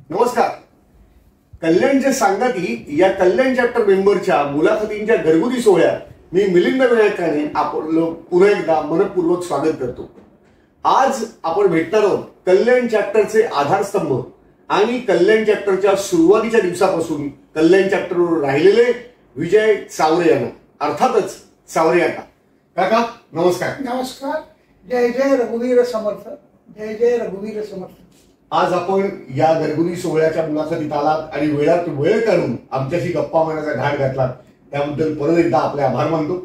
नमस्कार. कल्याणचे सांगती या कल्याण चॅप्टर मेंबरच्या मुलाखतींच्या घरगुती सोहळ्यात मी मिलिंद विनायकाने आपण पुन्हा एकदा मनपूर्वक स्वागत करतो. आज आपण भेटणार आहोत कल्याण चॅप्टरचे आधारस्तंभ आणि कल्याण चॅप्टरच्या सुरुवातीच्या दिवसापासून कल्याण चॅप्टरवर राहिलेले विजय सावरे यांना, अर्थातच सावरे यांना. काका नमस्कार. नमस्कार. जय जय रघुवीर समर्थ. जय जय रघुवीर समर्थ. आज आपण या घरगुती सोहळ्याच्या मुलाखतीत आलात आणि वेळात वेळ काढून आमच्याशी गप्पा मारण्याचा घाट घातलात, त्याबद्दल परत एकदा आपले आभार मानतो.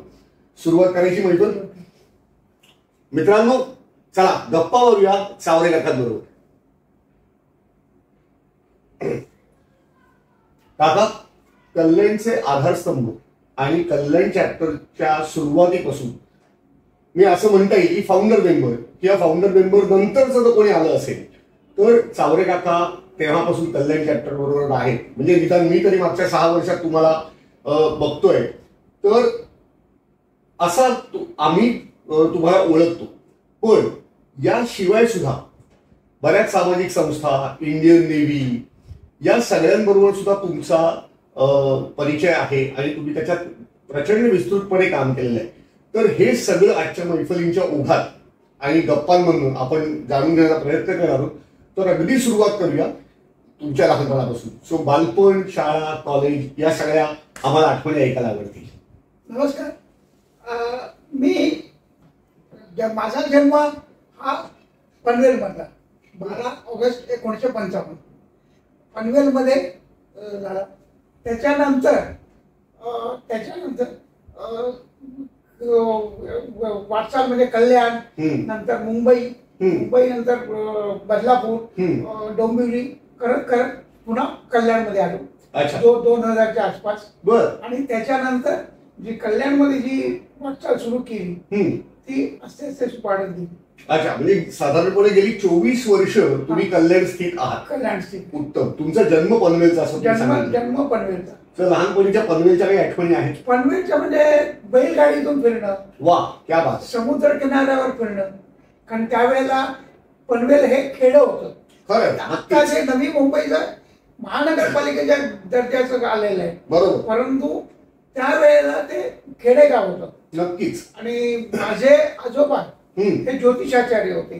सुरुवात करायची मैत्रीण. मित्रांनो, चला गप्पा मारूया सावरे काकांबरोबर. काका, कल्याणचे आधारस्तंभ आणि कल्याण चॅप्टरच्या सुरुवातीपासून मी असं म्हणता येईल की फाउंडर मेंबर किंवा फाउंडर मेंबर नंतरच जर कोणी आलं असेल तर सावरे काका तेव्हापासून कल्याण चॅप्टर बरोबर आहेत. म्हणजे निदान मी तरी मागच्या 6 वर्षात तुम्हाला बघतोय, तर असा आम्ही तुम्हाला ओळखतो. पण याशिवाय सुद्धा बऱ्याच सामाजिक संस्था, इंडियन नेव्ही या सगळ्यांबरोबर सुद्धा तुमचा परिचय आहे आणि तुम्ही त्याच्यात प्रचंड विस्तृतपणे काम केलेलं आहे. तर हे सगळं आजच्या मैफलींच्या ओघात आणि गप्पांमधून आपण जाणून घेण्याचा प्रयत्न करणार आहोत. तर अगदी सुरुवात करूया तुमच्या लहानपणापासून. सो बालपण, शाळा, कॉलेज या सगळ्या आम्हाला आठवणी ऐकायला आवडतील. नमस्कार. माझा जन्म हा पनवेलमधला 12 ऑगस्ट 1955 पनवेलमध्ये झाला. त्याच्यानंतर वाटचाल म्हणजे कल्याण, नंतर मुंबई, नंतर बदलापूर, डोंबिवली करत करत पुन्हा कल्याणमध्ये आलो 2000च्या आसपास. आणि त्याच्यानंतर जी कल्याणमध्ये जी वाटचाल सुरू केली ती असे वाढत गेली. अच्छा, म्हणजे साधारणपणे गेली 24 वर्ष तुम्ही कल्याण स्थित आहात. कल्याण स्थित. उत्तम. तुमचा जन्म पनवेलचा असं जन्म पनवेलचा. तर लहानपणीच्या पनवेलच्या काही आठवणी आहेत? पनवेलच्या म्हणजे बैलगाडीतून फिरणं. वा, क्या बात. समुद्र किनाऱ्यावर फिरणं. कारण त्यावेळेला पनवेल हे खेडं होतं. खरं. आता जे नवी मुंबईचं महानगरपालिकेच्या दर्जाचं आलेलं आहे, बरोबर, परंतु त्यावेळेला ते खेडेगाव होतं. नक्कीच. आणि माझे आजोबा हे ज्योतिषाचार्य होते.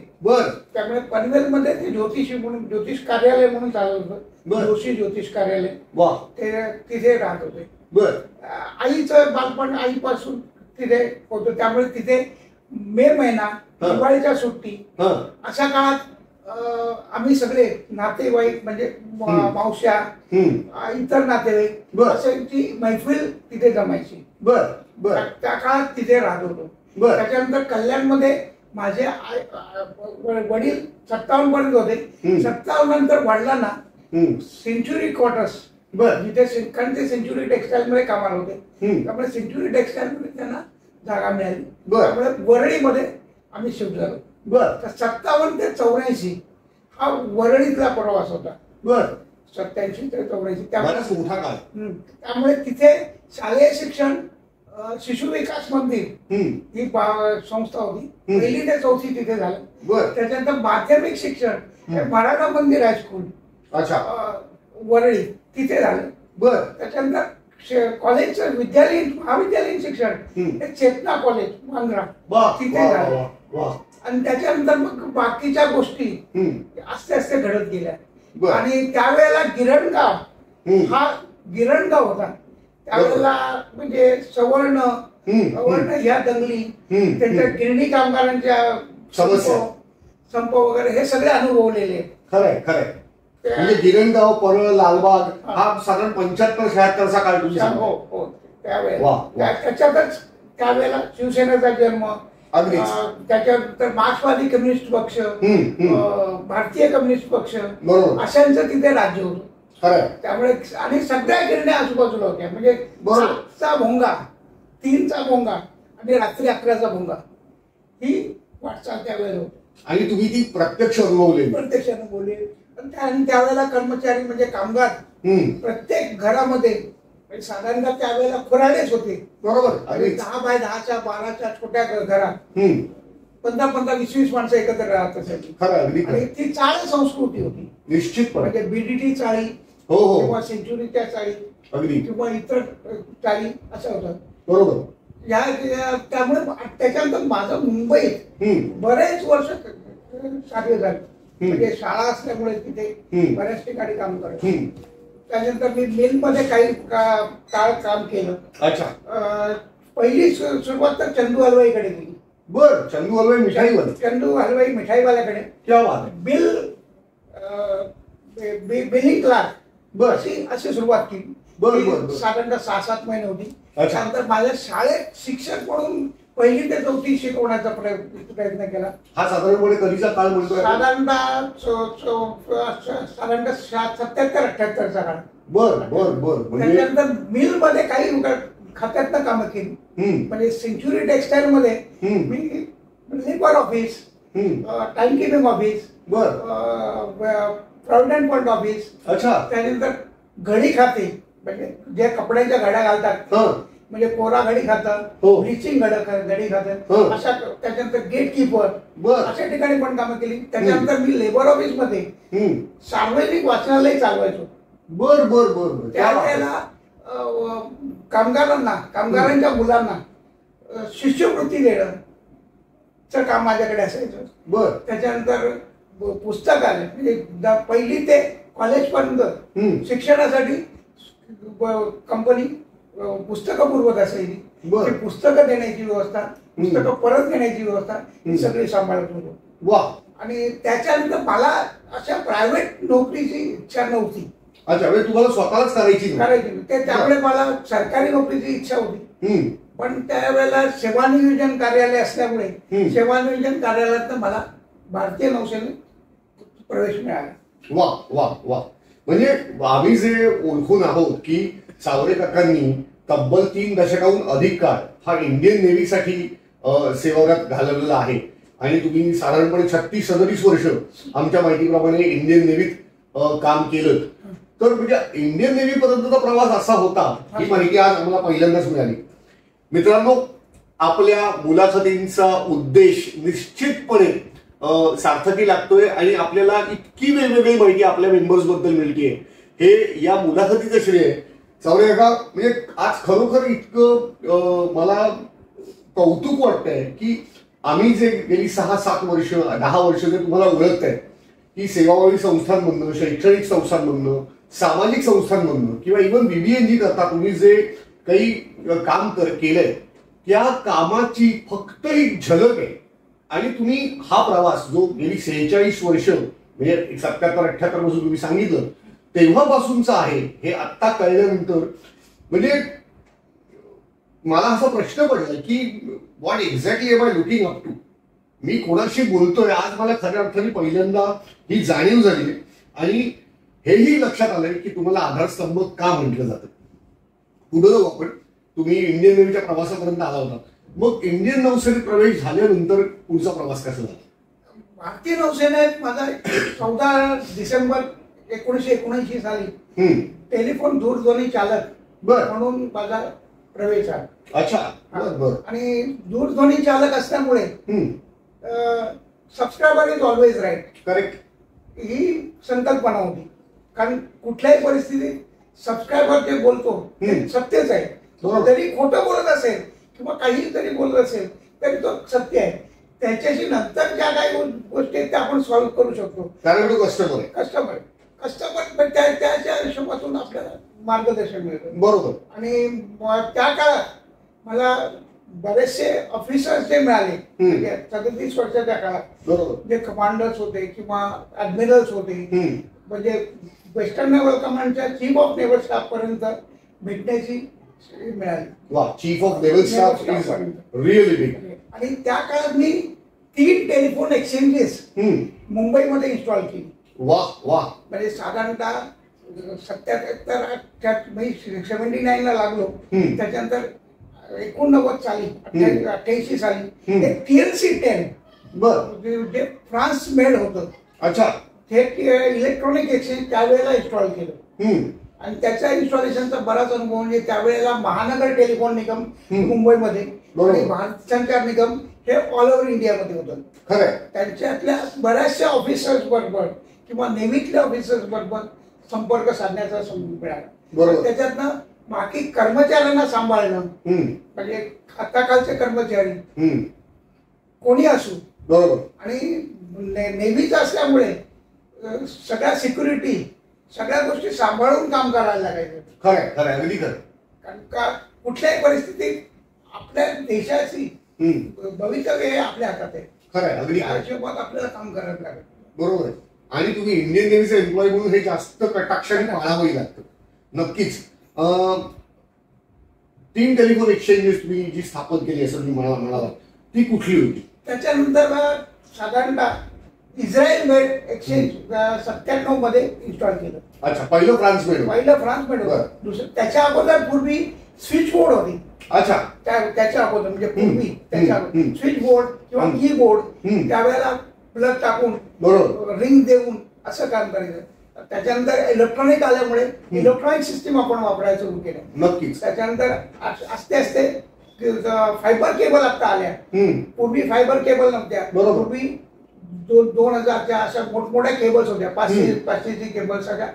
त्यामुळे पनवेलमध्ये ते ज्योतिषी म्हणून ज्योतिष कार्यालय म्हणून चालत होतं. जोशी ज्योतिष कार्यालय. ते तिथे राहत होते. आईचं बालपण आईपासून तिथे होतं. त्यामुळे तिथे मे महिना, दिवाळीच्या सुट्टी अशा काळात आम्ही सगळे नातेवाईक म्हणजे मावश्या, इतर नातेवाईक अशांची मैफिल तिथे जमायची. त्या काळात तिथे राहत होतो. त्याच्यानंतर कल्याणमध्ये माझे वडील 57 पर्यंत होते. 57 नंतर वडिलांना सेंच्युरी क्वार्टर्स, जिथे कारण ते सेंच्युरी टेक्सटाईल मध्ये कामाला होते, त्यामुळे सेंच्युरी टेक्सटाईल मध्ये त्यांना जागा मिळाली. त्यामुळे वरळीमध्ये आम्ही शिफ्ट झालो. 57 ते 84 हा वरळीतला प्रवास होता. 87 ते 84. त्यामुळे तिथे शालेय शिक्षण, शिशु विकास मंदिर ही संस्था होती. 1ली ते 4थी तिथे झालं. त्याच्यानंतर माध्यमिक शिक्षण मराठा मंदिर हायस्कूल वरळी तिथे झालं. त्याच्यानंतर कॉलेजचं महाविद्यालयीन शिक्षण हे चेतना कॉलेज मांजरा तिथे झालं. आणि त्याच्यानंतर मग बाकीच्या गोष्टी आस्ते आस्ते घडत गेल्या. आणि त्यावेळेला गिरणगाव होता. त्यावेळेला म्हणजे सवर्ण ह्या दंगली, त्यांच्या गिरणी कामगारांच्या संप वगैरे हे सगळे अनुभवलेले. खरंय खरंय. म्हणजे गिरणगाव, परळ, लालबाग हा साधारण 75-76चा काळ तुमचा. हो. त्यावेळेला त्याच्यातच त्यावेळेला शिवसेनेचा जन्म, त्याच्यानंतर मार्क्सवादी कम्युनिस्ट पक्ष, भारतीय कम्युनिस्ट पक्ष अशांचं तिथे राज्य होतं. त्यामुळे आणि सगळ्या गिरण्या आजूबाजूला होत्या. म्हणजे 7चा भोंगा, 3चा भोंगा आणि रात्री 11चा भोंगा ही वाटचाल त्यावेळेला होती. आणि तुम्ही ती प्रत्यक्ष अनुभवली? प्रत्यक्ष अनुभवली. आणि त्यावेळेला कर्मचारी म्हणजे कामगार प्रत्येक घरामध्ये साधारणतः त्यावेळेला खुराडेच होते. बरोबर. 10 बाय 10च्या 12च्या छोट्या घरात 15-15, 20-20 माणसं एकत्र राहत असायची आणि ती चाळ संस्कृती होती निश्चित. म्हणजे बीडीटी चाळी किंवा सेंचुरीच्या चाळी किंवा इतर चाळी असं होतं. बरोबर. त्यामुळे त्याच्यानंतर माझं मुंबईत बरेच वर्ष कार्य झालं म्हणजे शाळा असल्यामुळे तिथे बऱ्याच ठिकाणी काम करायचं. त्यानंतर मी मिलमध्ये काही काळ काम केलं. अच्छा. पहिली सुरुवात तर चंदू हलवाईकडे केली. बर. चंदू हलवाई मिठाईवाला. चंदू हलवाई मिठाईवाल्याकडे. क्या बात. बिलिंग क्लार्क बर अशी सुरुवात केली. बरोबर. साधारणतः 6-7 महिने होती. त्यानंतर माझ्या शाळेत शिक्षक म्हणून 1ली ते 4थी शिकवण्याचा प्रयत्न केला. हा साधारणपणे कधीचा काळ म्हणतो? साधारणतः 77-78चा काळ. बर बर बर. त्याच्यानंतर मिल मध्ये काही खात्यातनं कामं केली. म्हणजे सेंचुरी टेक्सटाईल मध्ये मी labour office, time keeping office, provident fund office. अच्छा. त्यानंतर घडी खाते म्हणजे जे कपड्याच्या घड्या घालतात म्हणजे कोरा घडी खातं, ब्लिचिंग घडी खातं अशा. त्याच्यानंतर गेट कीपर अशा ठिकाणी पण कामं केली. त्याच्यानंतर मी लेबर ऑफिस मध्ये सार्वजनिक वाचनालय चालवायचो. बर बर बर. त्यावेळेला कामगारांच्या मुलांना शिष्यवृत्ती देणं काम माझ्याकडे असायचं. बर. त्याच्यानंतर पुस्तकालय म्हणजे 1ली ते कॉलेज पर्यंत शिक्षणासाठी कंपनी पुस्तकं पुरवत असायची. पुस्तकं देण्याची व्यवस्था, पुस्तकं परत घेण्याची व्यवस्था ही सगळी सांभाळत होतो. वा. आणि त्याच्यानंतर मला अशा प्रायव्हेट नोकरीची इच्छा नव्हती. अच्छा. म्हणजे तुम्हाला स्वतःच करायची. त्यामुळे मला सरकारी नोकरीची इच्छा होती. पण त्यावेळेला सेवा नियोजन कार्यालय असल्यामुळे सेवा नियोजन कार्यालयात मला भारतीय नौसेनेत प्रवेश मिळाला. वा वा वा. म्हणजे आम्ही जे ओळखून आहोत की सावरे काकांनी तब्बल 3 दशकाहून अधिक काळ हा इंडियन नेव्हीसाठी सेवाव्रत घालवलेला आहे आणि तुम्ही साधारणपणे 36-37 वर्ष आमच्या माहितीप्रमाणे इंडियन नेव्हीत काम केलं. तर म्हणजे इंडियन नेव्ही पर्यंतचा प्रवास असा होता ही माहिती आज आम्हाला पहिल्यांदाच मिळाली. मित्रांनो, आपल्या मुलाखतींचा उद्देश निश्चितपणे सार्थकी लागतोय आणि आपल्याला इतकी वेगवेगळी माहिती आपल्या मेंबर्स बद्दल मिळते. हे या मुलाखतीचं श्रेय सावरे काका. म्हणजे आज खरोखर इतकं मला कौतुक वाटतंय की आम्ही जे गेली 6-7 वर्ष 10 वर्ष जे तुम्हाला ओळखत आहे की सेवाभावी संस्थांमधनं, शैक्षणिक संस्थांमधनं, सामाजिक संस्थांमधनं किंवा इव्हन BBNG करता तुम्ही जे काही काम केलंय त्या कामाची फक्त एक झलक आहे. आणि तुम्ही हा प्रवास जो गेली 46 वर्ष म्हणजे 77-78 पासून तुम्ही सांगितलं तेव्हापासूनचा आहे हे आत्ता कळल्यानंतर म्हणजे मला असा प्रश्न पडला की what exactly am I looking up to. मी कोणाशी बोलतोय आज मला खऱ्या अर्थाने पहिल्यांदा ही जाणीव झाली आणि हेही लक्षात आलंय की तुम्हाला आधारस्तंभ का म्हटलं जातं. पुढे जाऊ आपण. तुम्ही इंडियन नेव्हीच्या प्रवासापर्यंत आला होता. मग इंडियन नौसेनेत प्रवेश झाल्यानंतर पुढचा प्रवास कसा झाला? भारतीय नौसेनेत माझा 14 डिसेंबर 1979 साली टेलिफोन दूरध्वनी चालक म्हणून माझा प्रवेश झाला. अच्छा. आणि दूरध्वनी चालक असल्यामुळे subscriber is always right. Correct. ही संकल्पना होती. कारण कुठल्याही परिस्थितीत सबस्क्रायबर जे बोलतो ते सत्यच आहे. जरी खोटं बोलत असेल किंवा काही जरी बोलत असेल तरी तो सत्य आहे. त्याच्याशी नंतर ज्या काही गोष्टी आहेत त्या आपण सॉल्व्ह करू शकतो. कारण तो कस्टमर त्याच्या हिशोबातून आपल्याला मार्गदर्शन मिळतं. बरोबर. आणि त्या काळात मला बरेचसे ऑफिसर्स जे मिळाले 37 वर्षाच्या काळात. बरोबर. जे कमांडर्स होते किंवा ऍडमिरल्स होते म्हणजे वेस्टर्न नेव्हल कमांडच्या चीफ ऑफ नेव्हल स्टाफ पर्यंत भेटण्याची मिळाली. वा. Chief of naval staff is really big. आणि त्या काळात मी 3 टेलिफोन एक्सचेंजेस मुंबईमध्ये इन्स्टॉल केली. वा वा. म्हणजे साधारणतः 79 ला लागलो. त्याच्यानंतर 89 साली 88 साली TLC 10 जे फ्रान्स मेड होतं. अच्छा. हे इलेक्ट्रॉनिक एक्सचेंज त्यावेळेला इन्स्टॉल केलं. आणि त्याच्या इन्स्टॉलेशनचा बराच अनुभव म्हणजे त्यावेळेला महानगर टेलिफोन निगम मुंबईमध्ये आणि भारत संचार निगम हे ऑल ओव्हर इंडियामध्ये होतं. खरं. त्यांच्यातल्या बऱ्याचशा ऑफिसर्स बरोबर किंवा नेव्हीतल्या ऑफिसर्स बरोबर संपर्क साधण्याचा मिळाला. त्याच्यातनं बाकी कर्मचाऱ्यांना सांभाळणं, म्हणजे आताकालचे कर्मचारी कोणी असू, बरोबर, आणि नेव्हीचं असल्यामुळे सगळ्या सिक्युरिटी सगळ्या गोष्टी सांभाळून काम करायला लागायचं. खरं खरं, अगदी खरं. कारण का कुठल्याही परिस्थितीत आपल्या देशाची भवितव्य हे आपल्या हातात आहे. खरं, अगदी हिशोबात आपल्याला काम करायला लागेल. बरोबर आहे. आणि तुम्ही इंडियन नेव्हीचे एम्प्लॉई म्हणून हे जास्त कटाक्षाने पाळावंही लागतं. नक्कीच. 3 टेलिफोन एक्सचेंजेस तुम्ही जी स्थापन केली असं तुम्ही मला म्हणाला, ती कुठली होती? त्याच्यानंतर साधारणतः इस्रायल मेड एक्सचेंज 97 मध्ये इन्स्टॉल केलं. अच्छा, पहिलं फ्रान्स मेड होतं. दुसरं त्याच्या अगोदर पूर्वी स्विच बोर्ड होती. अच्छा, त्याच्या अगोदर म्हणजे पूर्वी त्याच्या स्विच बोर्ड किंवा कीबोर्ड त्यावेळेला प्लग टाकून बरोबर रिंग देऊन असं काम करायचं. त्याच्यानंतर इलेक्ट्रॉनिक आल्यामुळे इलेक्ट्रॉनिक सिस्टीम आपण वापरायला सुरू केलं. नक्कीच. त्याच्यानंतर आस्ते आस्ते फायबर केबल आता आल्या. पूर्वी फायबर केबल नव्हत्या. पूर्वी 2000च्या अशा मोठमोठ्या केबल्स होत्या. 500ची केबल, सगळ्या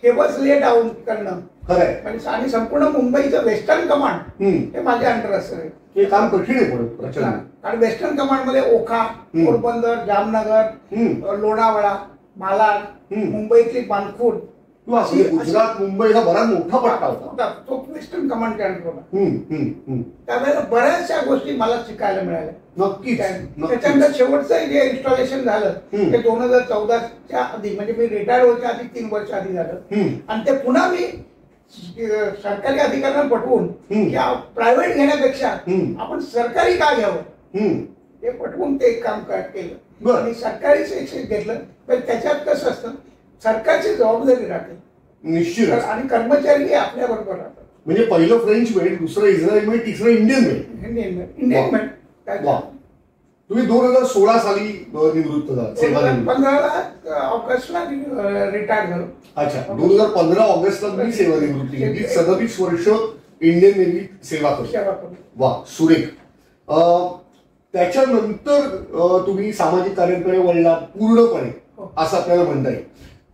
केबल्स ले डाऊन करणं. म्हणजे आणि संपूर्ण मुंबईचं वेस्टर्न कमांड हे माझ्या अंडर असतं. हे काम कठीण आहे. कारण वेस्टर्न कमांड मध्ये ओखा, पोरबंदर, जामनगर, लोणावळा, मालाड, मुंबईतली बानखूड, गुजरात, मुंबई हा बराच मोठा पट्टा होता. तो वेस्टर्न कमांडच्या अंडर होता. त्यावेळेला बऱ्याचशा गोष्टी मला शिकायला मिळाल्या. नक्की. त्याच्यानंतर शेवटचं जे इन्स्टॉलेशन झालं ते 2014च्या आधी, म्हणजे मी रिटायर व्हायच्या आधी 3 वर्ष आधी झालं. आणि ते पुन्हा मी सरकारी अधिकाऱ्यांना पटवून प्रायव्हेट घेण्यापेक्षा आपण सरकारी का घ्यावं ते पटवून ते काम केलं. आणि सरकारीच एक्सचेंज घेतलं. तर त्याच्यात कसं असतं, सरकारची जबाबदारी राहते निश्चित, आणि कर्मचारी हे आपल्या बरोबर राहतात. म्हणजे पहिलं फ्रेंच मेड, दुसरं इस्रायल मेड, तिसरं इंडियन मेड. तुम्ही 2016 साली निवृत्त झाला. 15 ऑगस्टला रिटायर झालो. अच्छा, 2015 ऑगस्टला तुम्ही सेवानिवृत्ती घेतली. 37 वर्ष इंडियन नेव्ही सेवा करू. वा, सुरेख. त्याच्यानंतर तुम्ही सामाजिक कार्याकडे वळला पूर्णपणे असं आपल्याला म्हणता येईल.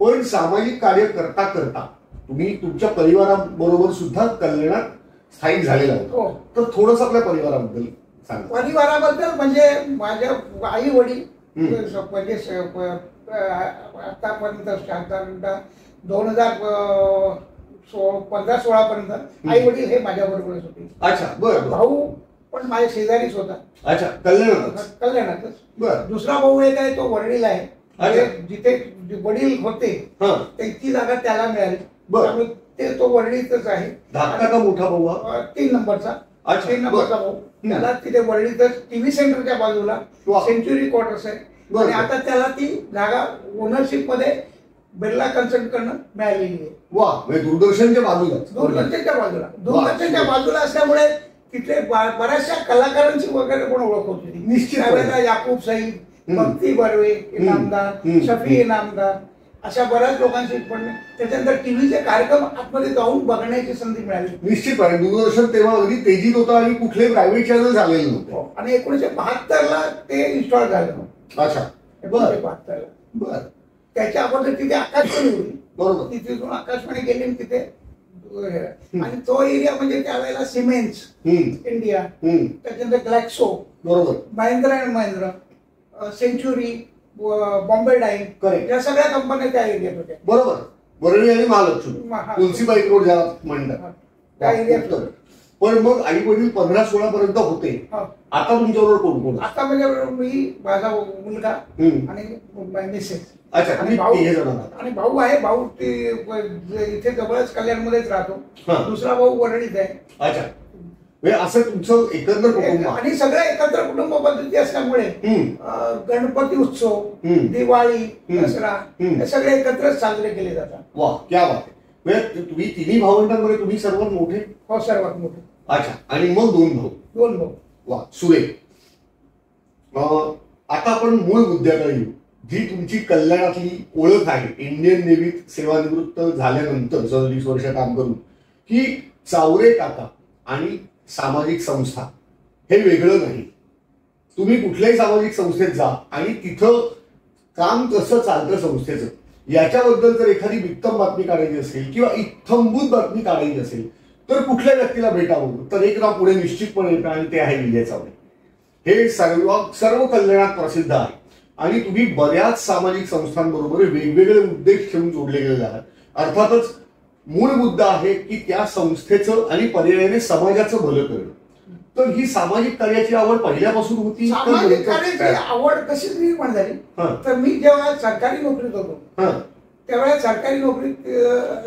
पण सामाजिक कार्य करता करता तुम्ही तुमच्या परिवाराबरोबर सुद्धा कल्याणात स्थायिक झालेला होता. तर थोडंसं आपल्या परिवाराबद्दल सांगा. परिवाराबद्दल म्हणजे माझ्या आई वडील म्हणजे आतापर्यंत साधारणतः 2015-16 पर्यंत आई वडील हे माझ्या बरोबरच होते. अच्छा, बरं. भाऊ पण माझ्या शेजारीच होता. अच्छा, कल्याणातच. दुसरा भाऊ एक आहे, तो वडील आहे. जिथे वडील होते ती जागा त्याला मिळाली. त्यामुळे तो वडीलच आहे. धाकटा का मोठा भाऊ? 3 नंबरचा. 3 नंबरचा भाऊ. त्याला तिथे वडीलच टीव्ही सेंटरच्या बाजूला सेंच्युरी क्वार्टर्स आहे. आणि आता त्याला ती जागा ओनरशिप मध्ये बिर्ला कन्सल्टंटकडनं मिळालेली आहे. वा, दूरदर्शनच्या बाजूला. दूरदर्शनच्या बाजूला असल्यामुळे तिथे बऱ्याचशा कलाकारांची वगैरे पण ओळख होती. निश्चित. त्यावेळेला याकूब सईद, भक्ती बर्वे इनामदार, शफी इनामदार अशा बऱ्याच लोकांशी पण त्याच्यानंतर टीव्हीचे कार्यक्रम आतमध्ये जाऊन बघण्याची संधी मिळाली. निश्चितपणे दूरदर्शन तेव्हा अगदी तेजीत होतं आणि कुठले प्रायव्हेट चॅनल झालेले नव्हते. आणि 1972ला ते इन्स्टॉल झालं. अच्छा, 1972ला. बरं. त्याच्या अगोदर तिथे आकाशवाणी होती. बरोबर. तिथून आकाशवाणी गेली तिथे. आणि तो एरिया म्हणजे त्यावेळेला सिमेंट्स इंडिया, त्याच्यानंतर ग्लॅक्सो, बरोबर, Mahindra and Mahindra, century, Bombay dyeing, या सगळ्या कंपन्या त्या एरियात होत्या. बरोबर. वरळी आणि महालक्ष्मी, तुलसीबाई रोड ज्याला म्हणतात त्या एरियात. पण मग आई वडील 15-16 पर्यंत होते. आता तुमच्याबरोबर कोण कोण? आता म्हणजे मी, माझा मुलगा आणि मिसेस. अच्छा, आणि भाऊ आहे. भाऊ इथे जवळच कल्याणमध्येच राहतो. दुसरा भाऊ वरळीत आहे. अच्छा, असं तुमचं एकत्र कुटुंब. आणि सगळं एकत्र कुटुंब पद्धती असल्यामुळे गणपती उत्सव, दिवाळी, दसरा हे सगळे एकत्रच साजरे केले जातात. वा, क्या बात आहे. तुम्ही तिन्ही भावंडांमध्ये तुम्ही सर्वात मोठे? हो, सर्वात मोठे. अच्छा, आणि मग 2 भाऊ? 2 भाऊ. वा, सुरेख. आता आपण मूळ मुद्द्याकडे येऊ. जी तुमची कल्याणातली ओळख आहे इंडियन नेव्हीत सेवानिवृत्त झाल्यानंतर 37 वर्ष काम करून, की चावरे काका आणि सामाजिक संस्था हे वेगळं नाही. तुम्ही कुठल्याही सामाजिक संस्थेत जा आणि तिथं काम कसं चालतं संस्थेचं याच्याबद्दल जर एखादी वित्तम बातमी काढायची असेल किंवा इत्थंभूत बातमी काढायची असेल तर कुठल्या व्यक्तीला भेटावं, तर एक नाव पुढे निश्चितपणे येतं आणि ते आहे विजय चावडे. हे सर्व कल्याणात प्रसिद्ध आहे आणि तुम्ही बऱ्याच सामाजिक संस्थांबरोबर वेगवेगळे उद्देश ठेवून जोडले गेलेले आहात. अर्थातच मूळ मुद्दा आहे की त्या संस्थेचं आणि पर्यायाने समाजाचं भलं करणं. तर ही सामाजिक कार्याची आवड पहिल्यापासून होती? सामाजिक कार्याची आवड कशी निर्माण झाली तर मी जेव्हा सरकारी नोकरीत होतो त्यावेळेला सरकारी नोकरीत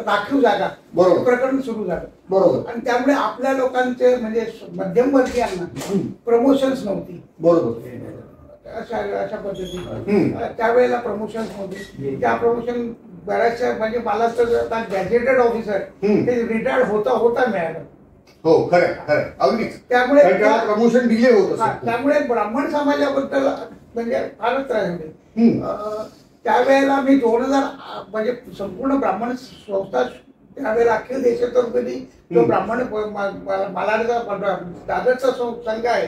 राखीव जागा प्रकरण सुरू झालं. बरोबर. आणि त्यामुळे आपल्या लोकांचे म्हणजे मध्यमवर्गीयांना प्रमोशन्स नव्हती. बरोबर. अशा पद्धतीने त्यावेळेला प्रमोशन्स नव्हती. त्या प्रमोशन बऱ्याचशा म्हणजे मला तर गॅजेटेड ऑफिसर हे रिटायर्ड होता मिळालं. हो खरं खरं अगदीच. त्यामुळे प्रमोशन डिले होत असत. त्यामुळे ब्राह्मण समाजाबद्दल म्हणजे फारच त्रास होते. त्यावेळेला मी 2000 म्हणजे संपूर्ण ब्राह्मण संस्था त्यावेळेला अखिल देशोत्तरपदी जो ब्राह्मण मालाडचा दादरचा संघ आहे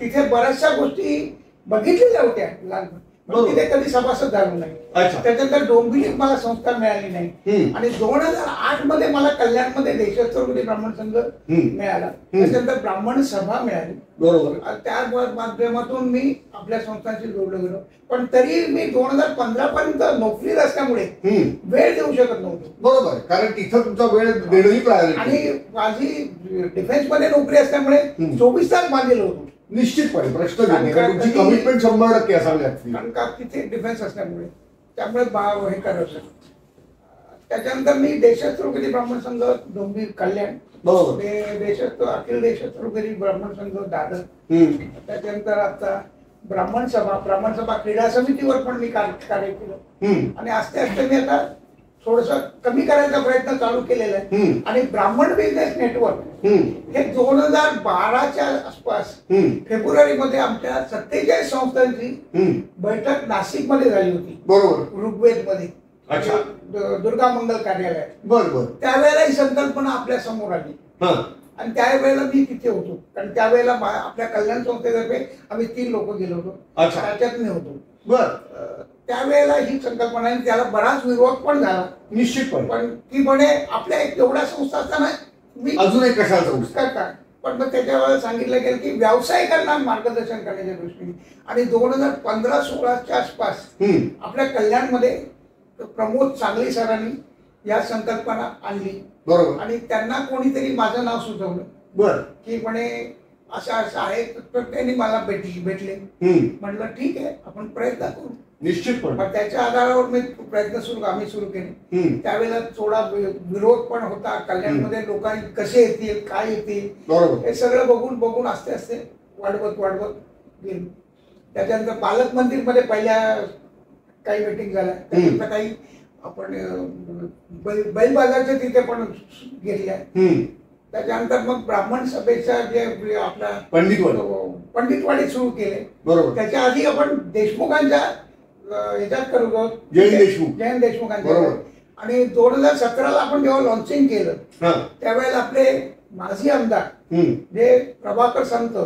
तिथे बऱ्याचशा गोष्टी बघितलेल्या होत्या लहानपणी. तिथे कधी सभासद झालो नाही. त्याच्यानंतर डोंबिवलीत मला संस्था मिळाली नाही आणि 2008 मध्ये मला कल्याणमध्ये देशोत्तरपदी ब्राह्मण संघ मिळाला. त्याच्यानंतर ब्राह्मण सभा मिळाली. बरोबर. त्या माध्यमातून मी आपल्या संस्थांशी जोडलो गेलो. पण तरी मी 2015 पर्यंत नोकरीत असल्यामुळे वेळ देऊ शकत नव्हतो. बरोबर. कारण तिथं तुमचा वेळ देणंही प्रायोरिटी आणि माझी डिफेन्स मध्ये नोकरी असल्यामुळे 24 तास बांधलेलो होतो. निश्चितपणे प्रश्न तुमची कमिटमेंट 100% असावी लागते. कारण का तिथे डिफेन्स असल्यामुळे त्यामुळे हे करायचं. त्याच्यानंतर मी देशोत्तरपदी ब्राह्मण संघ डोंबिवली कल्याण, अखिल देशोत्तरपदी ब्राह्मण संघ दादर, त्याच्यानंतर आता ब्राह्मण सभा क्रीडा समितीवर पण मी कार्य केलं आणि आस्ते आस्ते मी आता थोडस कमी करायचा प्रयत्न चालू केलेला आहे. आणि ब्राह्मण बिझनेस नेटवर्क हे 2012च्या आसपास फेब्रुवारी मध्ये आमच्या 47 संस्थांची बैठक नाशिक मध्ये झाली होती. बरोबर. ऋग्वेद मध्ये दुर्गा मंगल कार्यालय. बरोबर. त्यावेळेला ही संकल्पना आपल्या समोर आली आणि त्यावेळेला मी तिथे होतो. कारण त्यावेळेला आपल्या कल्याण संस्थेतर्फे आम्ही 3 लोक गेलो होतो. त्याच्यात मी होतो. त्यावेळेला ही संकल्पना त्याला बराच विरोध पण झाला. निश्चितपणे. पण ती म्हणे आपल्या एवढ्या संस्था असताना मी अजून एक कशाला काय. पण मग त्याच्यावर सांगितलं गेलं की व्यावसायिकांना मार्गदर्शन करण्याच्या दृष्टीने. आणि 2015-16च्या आसपास आपल्या कल्याणमध्ये प्रमोद सांगली सरांनी या संकल्पना आणली. बरोबर. आणि त्यांना कोणीतरी माझं नाव सुचवलं. बर. की म्हणे असं आहे. तर त्यांनी मला भेटले. म्हटलं ठीक आहे आपण प्रयत्न करू. निश्चितपणे. त्याच्या आधारावर मी प्रयत्न आम्ही सुरू केले. त्यावेळेला थोडा विरोध पण होता. कल्याणमध्ये लोकांनी कसे येतील काय येतील हे सगळं बघून आस्ते आस्ते वाढवत गेलो. त्याच्यानंतर पालक मंदिर मध्ये पहिल्या काही मीटिंग झाल्या. त्याच्यानंतर काही आपण बैल बाजारच्या तिथे पण घेतल्या. त्याच्यानंतर मग ब्राह्मण सभेच्या जे आपला पंडितवाडी सुरू केले. बरोबर. त्याच्या आधी आपण देशमुखांच्या ह्याच्यात करत होतो. जयंत देशमुखांच्या. आणि 2017ला आपण जेव्हा लॉन्चिंग केलं त्यावेळेला आपले माजी आमदार जे प्रभाकर संत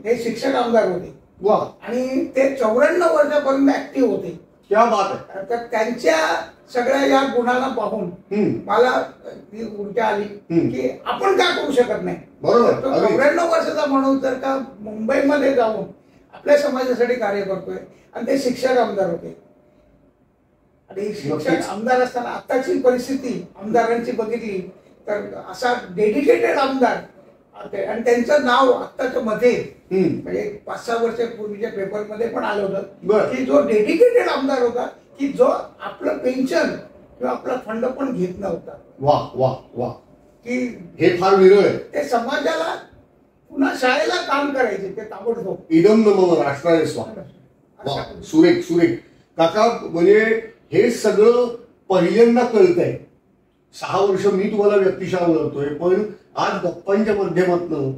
हे शिक्षक आमदार होते. आणि ते 94 वर्षापर्यंत ऍक्टिव्ह होते. क्या बात आहे. तर त्यांच्या सगळ्या या गुणांना पाहून मला ती ऊर्जा आली की आपण का करू शकत नाही. बरोबर. 94 वर्षाचा माणूस जर का मुंबईमध्ये जाऊन आपल्या समाजासाठी कार्य करतोय आणि ते शिक्षक आमदार होते. आणि शिक्षक आमदार असताना आताची परिस्थिती आमदारांची बघितली तर असा डेडिकेटेड आमदार आणि त्यांचं नाव आत्ताच्या मध्ये म्हणजे 5-6 वर्षापूर्वीच्या पेपरमध्ये पण आलं होतं की जो डेडिकेटेड आमदार होता की जो आपलं पेन्शन किंवा आपला फंड पण घेत नव्हता. वा वा वा. की हे फार विरळ आहे. ते समाजाला पुन्हा शाळेला काम करायचे ते ताबडतोब. इदम नमः राष्ट्राय स्वाहा. वा सुरेख सुरेख. काका म्हणजे हे सगळं पहिल्यांदा कळतंय. 6 वर्ष मी तुम्हाला व्यक्तिशः बोलतोय पण आज गप्पांच्या माध्यमातून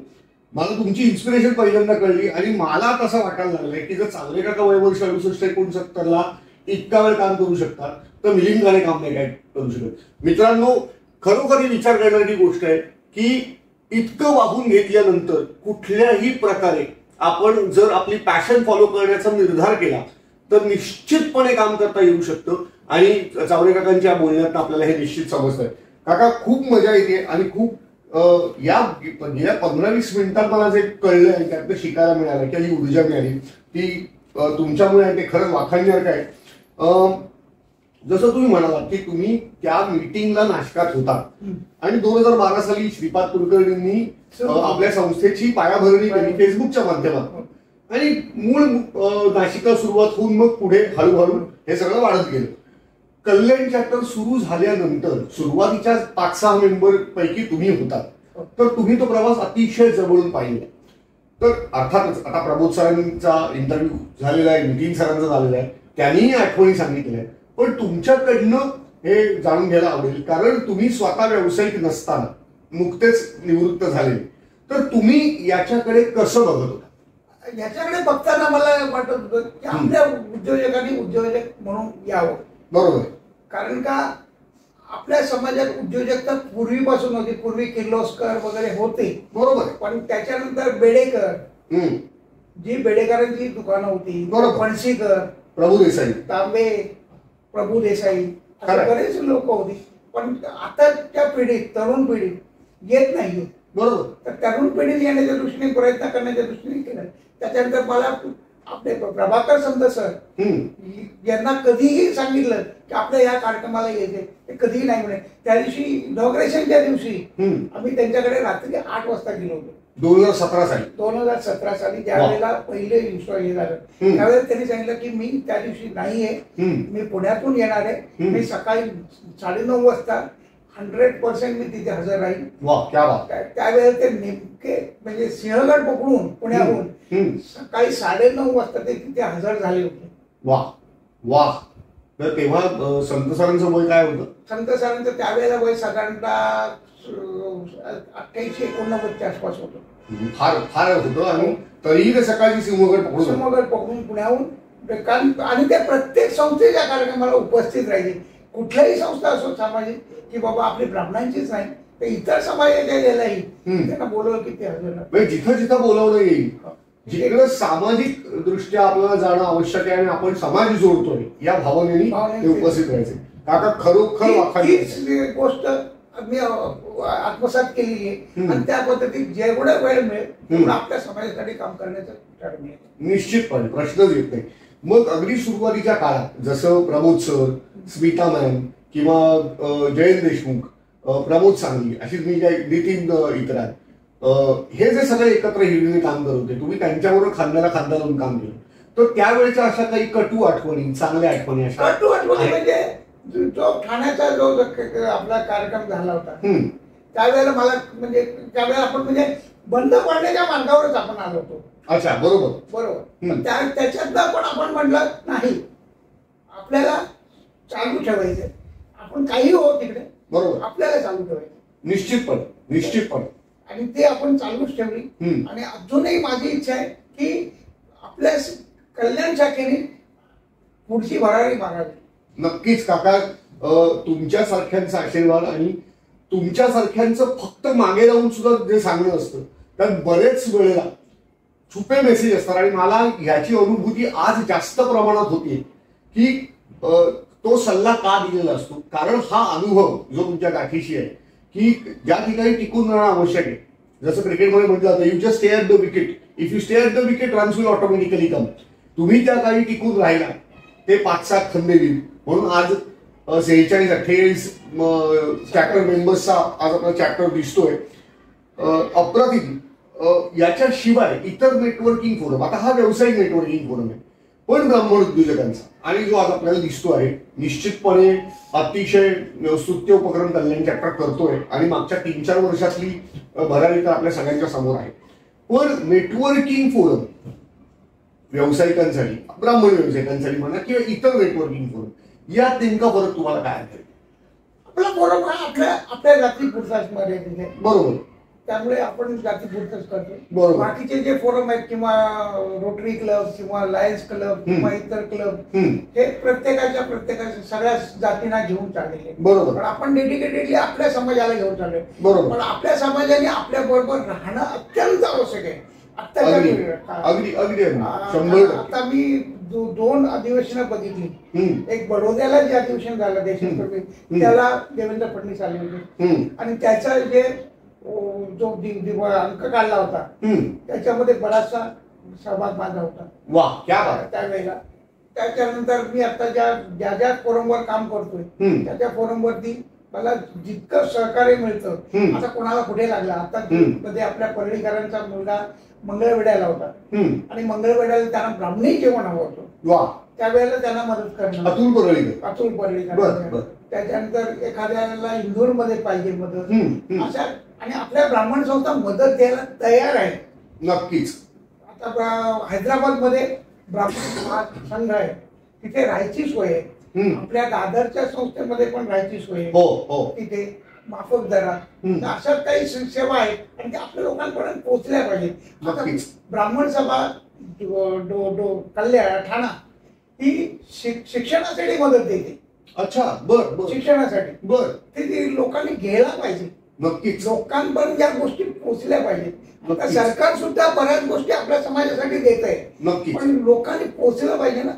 मला तुमची इन्स्पिरेशन पहिल्यांदा कळली. आणि मला तसं वाटायला लागलंय की जर चांगले काका वय वर्ष 68-69ला इतका वेळ काम करू शकतात तर मिलिंदने काम नाही काय करू शकत. मित्रांनो खरोखर विचार करणारी गोष्ट आहे की इतकं वाहून घेतल्यानंतर कुठल्याही प्रकारे आपण जर आपली पॅशन फॉलो करण्याचा निर्धार केला तर निश्चितपणे काम करता येऊ शकतं. आणि चावरे काकांच्या बोलण्यात आपल्याला हे निश्चित समजतंय. काका खूप मजा येते आणि खूप या गेल्या 15-20 मिनिटात मला जे कळलं आणि त्यातनं शिकायला मिळालं की ही ऊर्जा मिळाली ती तुमच्यामुळे आहे. ते खरंच वाखाणण्यासारखं आहे. जसं तुम्ही म्हणालात की तुम्ही त्या मीटिंगला नाशकात होता आणि 2012 साली श्रीपाद कुलकर्णींनी आपल्या संस्थेची पायाभरणी केली फेसबुकच्या माध्यमातून आणि मूळ नाशिकला सुरुवात होऊन मग पुढे हळूहळू हे सगळं वाढत गेलं. कल्याण चॅप्टर सुरू झाल्यानंतर सुरुवातीच्या 5-6 मेंबर पैकी तुम्ही होतात, तर तुम्ही तो प्रवास अतिशय जवळून पाहिला. तर अर्थातच आता प्रबोध सरांचा इंटरव्ह्यू झालेला आहे, नितीन सरांचा झालेला आहे, त्यांनीही आठवणी सांगितल्या. पण तुमच्याकडनं हे जाणून घ्यायला आवडेल, कारण तुम्ही स्वतः व्यावसायिक नसताना नुकतेच निवृत्त झाले, तर तुम्ही याच्याकडे कसं बघत होता? याच्याकडे बघताना मला वाटत होतं की आपल्या उद्योजकांनी उद्योजक म्हणून यावं. बरोबर. कारण का आपल्या समाजात उद्योजकता पूर्वीपासून होती. पूर्वी किर्लोस्कर वगैरे होते, बरोबर, पण त्याच्यानंतर बेडेकर, जी बेडेकरांची दुकानं होती, फणशीकर, प्रभू देसाई, तांबे, प्रभू देसाई, असे बरेच लोक होती. पण आताच्या पिढीत, तरुण पिढीत येत नाही. बरोबर. तर तरुण पिढीने येण्याच्या दृष्टीने प्रयत्न करण्याच्या दृष्टीने केलं. त्याच्यानंतर मला आपले प्रभाकर संत सर यांना कधीही सांगितलं की आपल्या या कार्यक्रमाला यायचे, ते कधीही नाही म्हणे. त्या दिवशी इनॉग्रेशनच्या दिवशी आम्ही त्यांच्याकडे रात्री 8 वाजता गेलो होतो. 2017 साली ज्या वेळेला पहिले इन्स्टॉल झालं त्यावेळेला त्यांनी सांगितलं की मी त्या दिवशी नाहीये, मी पुण्यातून येणार आहे, मी सकाळी 9:30 वाजता 100% मी तिथे हजर राहील. त्यावेळेला ते नेमके म्हणजे सिंहगड पकडून पुण्याहून सकाळी 9:30 वाजता ते तिथे हजर झाले होते. वा वा. तर तेव्हा संत सरांचं वय काय होतं? संत सरांचं त्यावेळेला वय साधारणतः 88-89 आसपास होतं. फार फार होतं. आणि तरीही ते सकाळची सिंहगड पकडून पुण्याहून आणि ते प्रत्येक संस्थेच्या कार्यक्रमाला उपस्थित राहिले. कुठल्याही संस्था असो सामाजिक की बाबा आपली ब्राह्मणांचीच नाही तर इतर समाजाच्या गेलाही त्यांना बोलवलं की ते हजर. जिथं जिथं बोलवलं येईल, जिकडे सामाजिक दृष्ट्या आपल्याला जाणं आवश्यक आहे आणि आपण समाज जोडतोय या भावनेने उपस्थित राहायचे. काका खरोखर हीच गोष्ट मी आत्मसात केलेली आहे आणि त्या पद्धतीत जेवढा वेळ मिळेल तेवढं आपल्या समाजासाठी काम करण्याचं निश्चितपणे प्रश्नच येत नाही. मग अगदी सुरुवातीच्या काळात जसं प्रमोद सर, स्मिता मॅम किंवा जयंत देशमुख, प्रमोद सांगली अशी मी काही नितीन इतर आहेत, हे जे सगळे एकत्र हिरवीने काम करत होते, तुम्ही त्यांच्याबरोबर खांद्याला खांदा लावून काम केलं, तर त्यावेळेच्या अशा काही कटू आठवणी, चांगल्या आठवणी, अशा कटू आठवणी म्हणजे जो ठाण्याचा जो आपला कार्यक्रम झाला होता त्यावेळेला मला म्हणजे त्यावेळेला आपण म्हणजे बंद पडण्याच्या मार्गावरच आपण आलो होतो. अच्छा, बरोबर बरोबर. त्याच्यातनं पण आपण म्हटलं नाही आपल्याला चालू ठेवायचं, आपण काही हो तिकडे, बरोबर, आपल्याला चालू ठेवायचं निश्चितपणे आणि ते आपण चालूच ठेवली. आणि अजूनही माझी इच्छा आहे की आपल्या कल्याण शाखेने पुढची भरारी मारावी. नक्कीच काका, तुमच्यासारख्यांचा आशीर्वाद आणि तुमच्यासारख्यांचं फक्त मागे राहून सुद्धा जे सांगणं असतं त्यात बरेच वेळेला छुपे मेसेज असतात. आणि मला याची अनुभूती आज जास्त प्रमाणात होती की तो सल्ला का दिलेला असतो, कारण हा अनुभव जो तुमच्या गाठीशी आहे की ज्या ठिकाणी टिकून राहणं आवश्यक आहे. जसं क्रिकेटमध्ये म्हटलं जातं, you just stay at the wicket, if you stay at the wicket runs will automatically come. तुम्ही त्या काळी टिकून राहिला ते 5-7 खंडे येईल. म्हणून आज 46-48 चॅप्टर मेंबर्सचा आज आपला चॅप्टर दिसतोय. अप्रतिम. याच्याशिवाय इतर नेटवर्किंग फोरम, आता हा व्यावसायिक नेटवर्किंग फोरम आहे, पण ब्राह्मण उद्योजकांचा आणि जो आज आपल्याला दिसतो आहे निश्चितपणे अतिशय स्तुत्य उपक्रम कल्याण चॅप्टर करतोय. आणि मागच्या 3-4 वर्षातली भरारी तर आपल्या सगळ्यांच्या समोर आहे. पण नेटवर्किंग फोरम व्यावसायिकांसाठी, ब्राह्मण व्यावसायिकांसाठी म्हणा किंवा इतर नेटवर्किंग फोरम, यात नेमका फरक तुम्हाला काय आहे? आपला फोरम हा आपल्या जातीपुरताच मर्यादित आहे. बरोबर. त्यामुळे आपण जातीपुरतच करतो. बरोबर. बाकीचे जे फोरम आहेत किंवा रोटरी क्लब किंवा लायन्स क्लब किंवा इतर क्लब हे प्रत्येकाच्या सगळ्या जातींना घेऊन चाललेले. बरोबर. पण आपण डेडिकेटेडली आपल्या समाजाला घेऊन चाललोय. बरोबर. पण आपल्या समाजाने आपल्या बरोबर राहणं अत्यंत आवश्यक आहे. अगदी अगदी अगदी 100%. आता मी 2 अधिवेशनं बघितली. एक बडोद्याला जे अधिवेशन झालं देशकर्मी, त्याला देवेंद्र फडणवीस आले होते आणि त्याचा जे जो अंक काढला होता त्याच्यामध्ये बराचसा सहभाग माझा होता. वाह, क्या बात. त्यावेळेला त्याच्यानंतर मी आता ज्या ज्या फोरमवर काम करतोय त्या फोरमवरती मला जितकं सहकार्य मिळतं. आता कोणाला कुठे लागला, आता मध्ये आपल्या परळीकरांचा मुलगा मंगळवेढ्याला होता आणि मंगळवेढ्याला त्यांना ब्राह्मणी जेवण हवं होतं. त्यावेळेला त्यांना मदत करणं. अतुल परळीकर. त्याच्यानंतर एखाद्याला इंदूरमध्ये पाहिजे मदत, अशा. आणि आपल्या ब्राह्मण संस्था मदत द्यायला तयार आहे. नक्कीच. आता हैदराबादमध्ये ब्राह्मण संघ आहे, तिथे राहायची सोय आहे. आपल्या दादरच्या संस्थेमध्ये पण राहायची सोय आहे तिथे माफक दरात. अशा काही सेवा आहेत आणि त्या आपल्या लोकांपर्यंत पोहोचल्या पाहिजेत. आता ब्राह्मण सभा कल्याण ठाणा ही शिक्षणासाठी मदत देते. अच्छा, बर. शिक्षणासाठी बर. ते लोकांनी घ्यायला पाहिजे. नक्कीच. लोकांपर्यंत या गोष्टी पोहोचल्या पाहिजेत. आता सरकार सुद्धा बऱ्याच गोष्टी आपल्या समाजासाठी देत आहे. नक्की. पण लोकांनी पोहोचलं पाहिजे ना,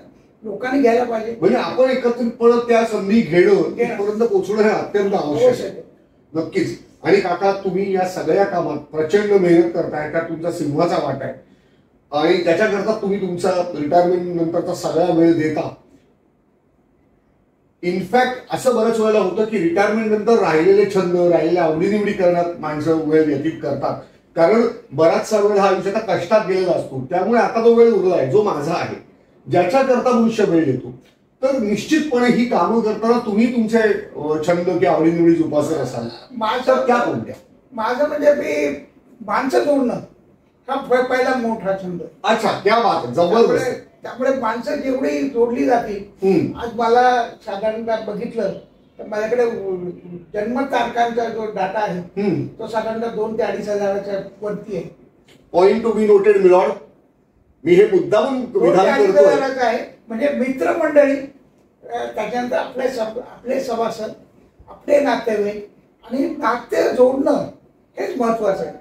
लोकांनी घ्यायला पाहिजे. म्हणजे आपण एकत्रितपणे त्या संधी घेणं पोहोचणं हे अत्यंत आवश्यक आहे. नक्कीच. आणि काका, तुम्ही या सगळ्या कामात प्रचंड मेहनत करताय, का तुमचा सिंहाचा वाटा आहे आणि त्याच्याकरता तुम्ही तुमचा रिटायरमेंट नंतरचा सगळा वेळ देता. इनफॅक्ट असं बऱ्याच वेळेला होतं की रिटायरमेंट नंतर राहिलेले छंद, राहिलेल्या आवडीनिवडी करण्यात माणसं वेळ व्यतीत करतात, कारण बराचसा वेळ हा आयुष्याचा कष्टात गेलेला असतो. त्यामुळे आता तो वेळ उरला आहे जो माझा आहे, ज्याच्याकरता मनुष्य वेळ देतो. तर निश्चितपणे ही कामं करताना तुम्ही तुमचे छंद किंवा आवडीनिवडी जोपासत असाल. माझं त्या कोणत्या? माझं म्हणजे मी माणसं जोडणं हा पहिला मोठा छंद. अच्छा, त्या बात. जबरदस्त. त्यामुळे माणसं जेवढी जोडली जातील. आज मला साधारणतः बघितलं तर माझ्याकडे जन्मतारखांचा जो डाटा आहे तो साधारणतः 2 ते 2.5 हजाराच्या वरती आहे. Point to be noted milord. मी हे मुद्दाम विधान करतोय. आहे म्हणजे मित्रमंडळी, त्याच्यानंतर आपले सभासद, आपले नातेवाईक आणि नाते जोडणं हेच महत्वाचं आहे.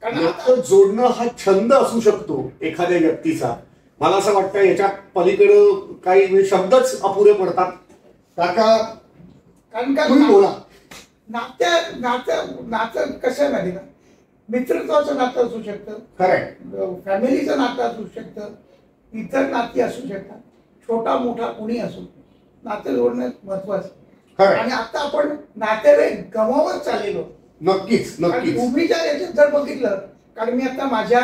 कारण जोडणं हा छंद असू शकतो एखाद्या व्यक्तीचा. मला असं वाटतं याच्या पलीकडे काही शब्दच अपुरे पडतात. काका, कारण का बोला. नातं कसं आहे माहिती का, मित्रत्वाचं नातं असू शकतं, फॅमिलीचं नातं असू शकतं, इतर नाती असू शकतात, छोटा मोठा कुणी असो, नातं जोडणं महत्वाचं. आणि आता आपण नातेवाईक गमावत चाललेलो. नक्कीच नक्कीच. पूर्वीच्या याच्यात जर बघितलं, कारण मी आता माझ्या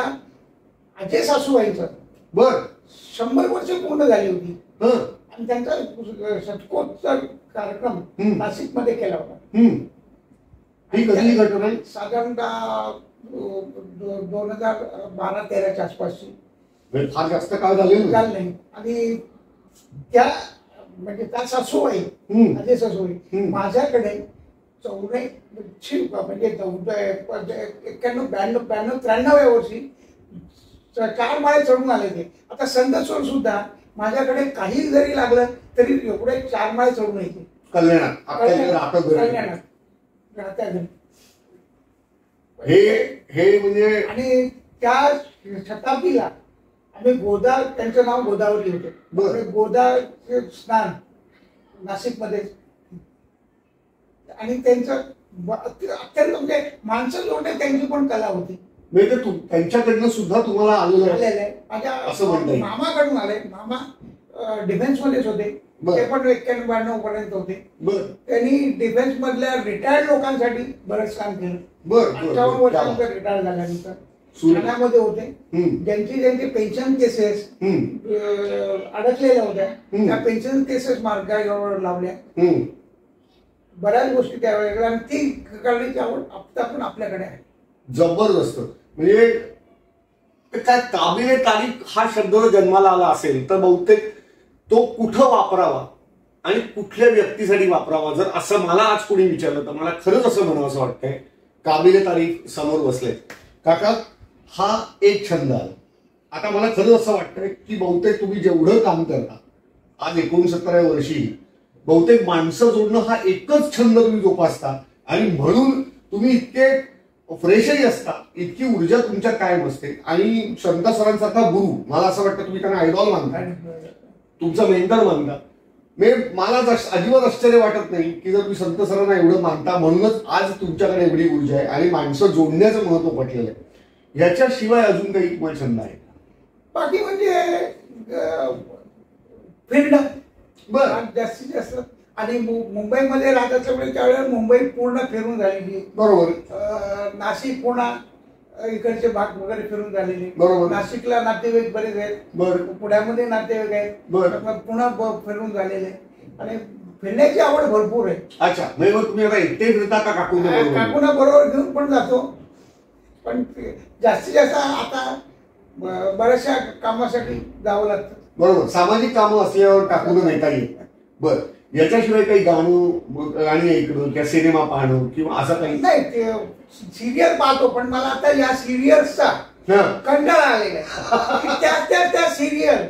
आजे सासूबाईंचं 100 वर्ष पूर्ण झाली होती आणि त्यांचा शतकोत्तर कार्यक्रम नाशिकमध्ये केला होता. साधारणतः 2012-13च्या आसपासची. फार जास्त काळ झालेलं नाही. आणि त्या म्हणजे त्या सासूबाई, आजे सासूबाई माझ्याकडे 94 म्हणजे 91, 92, 93व्या वर्षी 4 माळे चढून आले ते. आता संदसोर सुद्धा माझ्याकडे काही जरी लागलं तरी एवढे 4 माळे चढून यायचे कल्याणात राहत्या घरी. हे म्हणजे. आणि त्या शताब्दीला आम्ही त्यांचं नाव गोदावरी होते. गोदाचे स्नान नाशिकमध्ये आणि त्यांचं अत्यंत म्हणजे माणसं जोडणे त्यांची पण कला होती. म्हणजे त्यांच्याकडनं सुद्धा तुम्हाला आलेलं आहे. माझ्या मामाकडून आले. मामा डिफेन्स मध्येच होते. ते पण 91-92 पर्यंत होते. त्यांनी डिफेन्स मधल्या रिटायर्ड लोकांसाठी बरंच काम केलं. 58 वर्षानंतर रिटायर झाल्यानंतर ठाण्यामध्ये होते. ज्यांची पेन्शन केसेस अडकलेल्या होत्या त्या पेन्शन केसेस मार्गावर लावल्या. बऱ्याच गोष्टी त्यावेळेला आणि ती करण्याची आवड आता पण आपल्याकडे आहे. जबरदस्त. म्हणजे काय काबिले तारीफ हा शब्द जन्माला आला असेल तर बहुतेक तो कुठं वापरावा आणि कुठल्या व्यक्तीसाठी वापरावा जर असं मला आज कोणी विचारलं तर मला खरंच असं म्हणावं असं वाटतंय. काबिले तारीफ समोर बसले. काका, हा एक छंद आहे. आता मला खरंच असं वाटतंय की बहुतेक तुम्ही जेवढं काम करता आज 69व्या वर्षी बहुतेक माणसं जोडणं हा एकच छंद तुम्ही जोपासता आणि म्हणून तुम्ही इतके फ्रेशही असता, इतकी ऊर्जा तुमच्यात कायम असते आणि संत सरांसारखा गुरु, मला असं वाटतं तुम्ही त्यांना आयडॉल मानता, तुमचा मेंटर मानता. मला अजिबात आश्चर्य वाटत नाही की जर तुम्ही संत सरांना एवढं मानता म्हणूनच आज तुमच्याकडे एवढी ऊर्जा आहे आणि माणसं जोडण्याचं महत्व पटलेलं आहे. याच्याशिवाय अजून काही तुम्हाला छंद आहे? बाकी म्हणजे फिरणं बरं जास्तीत जास्त. आणि मुंबईमध्ये राहत असल्यामुळे त्यावेळेला मुंबई पूर्ण फिरून झालेली. बरोबर. नाशिक पुणा इकडचे भाग वगैरे फिरून झालेले. बरोबर. नाशिकला नातेवाईक बरेच आहेत. बरं. पुण्यामध्ये नातेवाईक आहेत. बरं. पुन्हा फिरून झालेले आणि फिरण्याची आवड भरपूर आहे. अच्छा, मग तुम्ही आता एकटे फिरता का काकूना बरोबर घेऊन पण जातो, पण जास्तीत जास्त आता बऱ्याचशा कामासाठी जावं लागतं. बरोबर. सामाजिक कामं असल्यावर टाकून नेता येईल. बरं, याच्याशिवाय काही गाणी ऐकणं किंवा सिनेमा पाहणं किंवा असं काही नाही? ते सिरियल पाहतो, पण मला आता या सिरियल्सचा कंटाळा आलेला आहे. त्या सिरियल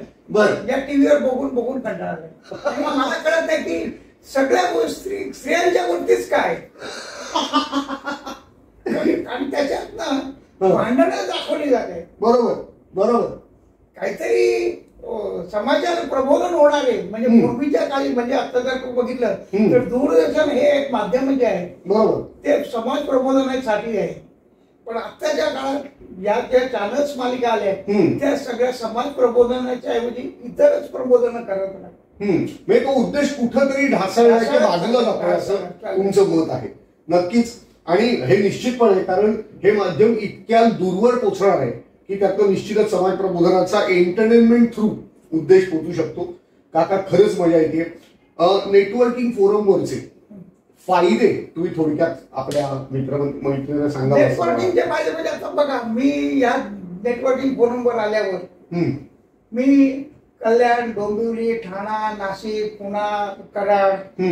या टीव्हीवर बघून बघून कंटाळा आलाय. मला कळत नाही की सगळ्या स्त्रियांच्या गोष्टीच काय आणि त्याच्यातनं भांडणं दाखवली जाते. बरोबर बरोबर. काहीतरी समाजाला प्रबोधन होणार आहे. म्हणजे पूर्वीच्या काळी, म्हणजे आता जर तू बघितलं तर दूरदर्शन हे एक माध्यम जे आहे बरोबर ते समाज प्रबोधनासाठी आहे. पण आत्ताच्या काळात या ज्या चॅनल्स मालिका आल्या त्या सगळ्या समाज प्रबोधनाच्या ऐवजी इतरच प्रबोधन करत म्हणजे तो उद्देश कुठंतरी ढासळण्याच्या बाजूला जातो असं तुमचं मत आहे. नक्कीच. आणि हे निश्चितपणे, कारण हे माध्यम इतक्या दूरवर पोहोचणार आहे की त्यातनं निश्चितच समाज प्रबोधनाचा एंटरटेनमेंट थ्रू उद्देश पोहोचू शकतो. काका खरंच मजा येते. नेटवर्किंग फोरमवरचे फायदे तुम्ही थोडक्यात आपल्या मित्रांना सांगा. नेटवर्किंगचे फायदे म्हणजे आता बघा, मी या नेटवर्किंग फोरमवर आल्यावर मी कल्याण, डोंबिवली, ठाणा, नाशिक, पुणा, कराड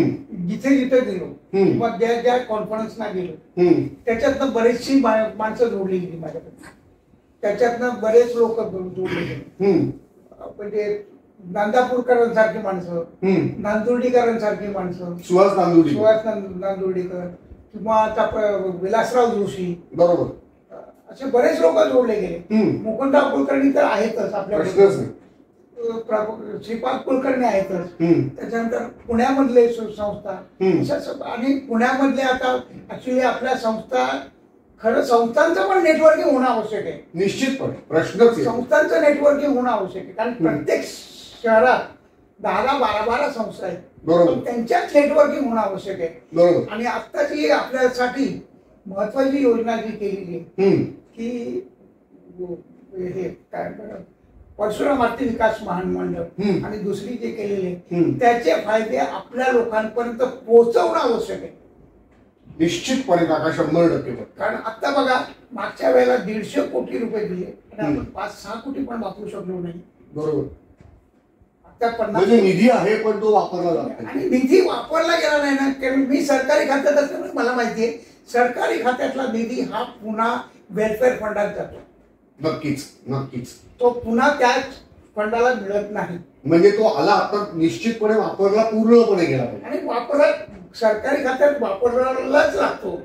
जिथे जिथे गेलो किंवा ज्या ज्या कॉन्फरन्सला गेलो त्याच्यातनं बरेचशी माणसं जोडली गेली माझ्याकडे. त्याच्यातनं बरेच लोक जोडले गेले. म्हणजे नांदापूरकरांसारखी माणसं, नांदुर्डीकरांसारखी माणसं, सुहास नांदुर्डीकर किंवा आता विलासराव जोशी, बरोबर, असे बरेच लोक जोडले गेले. मुकुंदराव कुलकर्णी तर आहेतच आपल्याकडे, श्रीपाद कुलकर्णी आहेतच. त्याच्यानंतर पुण्यामधले संस्था आणि पुण्यामधले आता ऍक्च्युली आपल्या संस्था, खरं संस्थांचं पण नेटवर्किंग होणं आवश्यक आहे. निश्चितपणे प्रश्न संस्थांचं नेटवर्किंग होणं आवश्यक आहे. कारण प्रत्येक शहरात 10-12 संस्था आहेत. बरोबर. त्यांच्यात नेटवर्किंग होणं आवश्यक आहे. बरोबर. आणि आत्ताची आपल्यासाठी महत्वाची योजना जी केलेली आहे की हे काय परशुराम आर्थिक विकास महामंडळ आणि दुसरी जे केलेली त्याचे फायदे आपल्या लोकांपर्यंत पोहोचवणं आवश्यक आहे. निश्चितपणे काका 100%. कारण आता बघा, मागच्या वेळेला 150 कोटी रुपये दिले आणि आपण 5-6 कोटी पण वापरू शकलो नाही. बरोबर. आता म्हणजे निधी आहे पण तो वापरला जातो आणि निधी वापरला गेला नाही ना. कारण मी सरकारी खात्यात असल्यामुळे मला माहितीये सरकारी खात्यातला निधी हा पुन्हा वेलफेअर फंडात जातो. नक्कीच नक्कीच. तो पुन्हा त्याच फंडाला मिळत नाही. म्हणजे तो आला आता निश्चितपणे वापरला पूर्णपणे गेला आणि वापरत सरकारी खात्यात वापरलाच लागतो.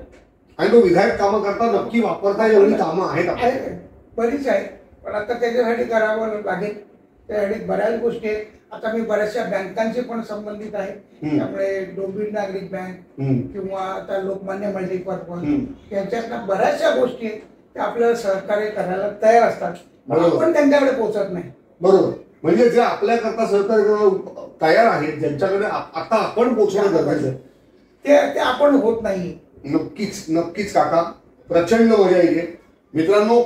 आणि तो विधायक कामं करता नक्की वापरता एवढी कामं आहेत, बरीच आहेत. पण आता त्याच्यासाठी करावं लागेल. त्यासाठी बऱ्याच गोष्टी आहेत. आता मी बऱ्याचशा बँकांशी पण संबंधित आहे. त्यामुळे डोंबिवली नागरिक बँक किंवा आता लोकमान्य मल्टीपर्पज यांच्यातल्या बऱ्याचशा गोष्टी आहेत त्या आपल्याला सहकार्य करायला तयार असतात, पण त्यांच्याकडे पोहोचत नाही. बरोबर. म्हणजे जे आपल्याकरता सहकार्य तयार आहेत, ज्यांच्याकडे आता आपण पोहोचणं गरजेचं आहे, ते आपण होत नाही. नक्कीच नक्कीच काका, प्रचंड मजा येते. मित्रांनो,